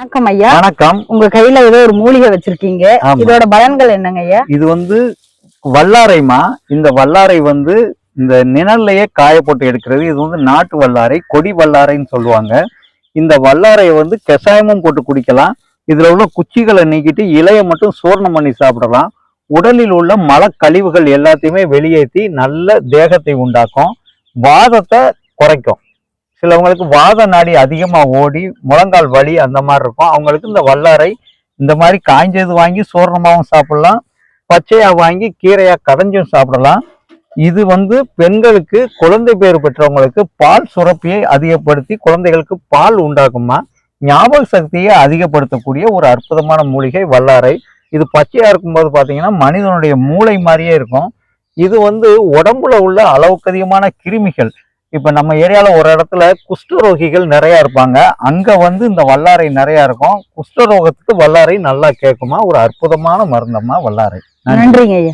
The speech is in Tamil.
வணக்கம் ஐயா. வணக்கம். உங்க கையில ஏதோ ஒரு மூலிகை வச்சிருக்கீங்க. இதோட பலன்கள் என்னங்க ஐயா? இது வல்லாரைமா. இந்த வல்லாரை இந்த நிழல்லையே காய போட்டு எடுக்கிறது. இது நாட்டு வல்லாரை, கொடி வல்லாரைன்னு சொல்லுவாங்க. இந்த வல்லாரையை கஷாயமும் போட்டு குடிக்கலாம். இதுல உள்ள குச்சிகளை நீக்கிட்டு இலையை மட்டும் சூர்ணம் பண்ணி சாப்பிடலாம். உடலில் உள்ள மலக்கழிவுகள் எல்லாத்தையுமே வெளியேற்றி நல்ல தேகத்தை உண்டாக்கும். வாதத்தை குறைக்கும். சிலவங்களுக்கு வாத நாடி அதிகமா ஓடி முழங்கால் வலி அந்த மாதிரி இருக்கும். அவங்களுக்கு இந்த வல்லாரை இந்த மாதிரி காய்ஞ்சது வாங்கி சூரணமாகவும் சாப்பிடலாம், பச்சையா வாங்கி கீரையா கடைஞ்சும் சாப்பிடலாம். இது பெண்களுக்கு குழந்தை பேர் பெற்றவங்களுக்கு பால் சுரப்பியை அதிகப்படுத்தி குழந்தைகளுக்கு பால் உண்டாக்குமா. ஞாபக சக்தியை அதிகப்படுத்தக்கூடிய ஒரு அற்புதமான மூலிகை வல்லாரை. இது பச்சையா இருக்கும்போது பார்த்தீங்கன்னா மனிதனுடைய மூளை மாதிரியே இருக்கும். இது உடம்புல உள்ள அளவுக்கு அதிகமான கிருமிகள், இப்ப நம்ம ஏரியால ஒரு இடத்துல குஷ்டரோகிகள் நிறைய இருப்பாங்க. அங்க இந்த வல்லாரை நிறைய இருக்கும். குஷ்டரோகத்துக்கு வல்லாரை நல்லா கேட்குமா. ஒரு அற்புதமான மருந்தம்மா வல்லாரை. நன்றிங்க ஐயா.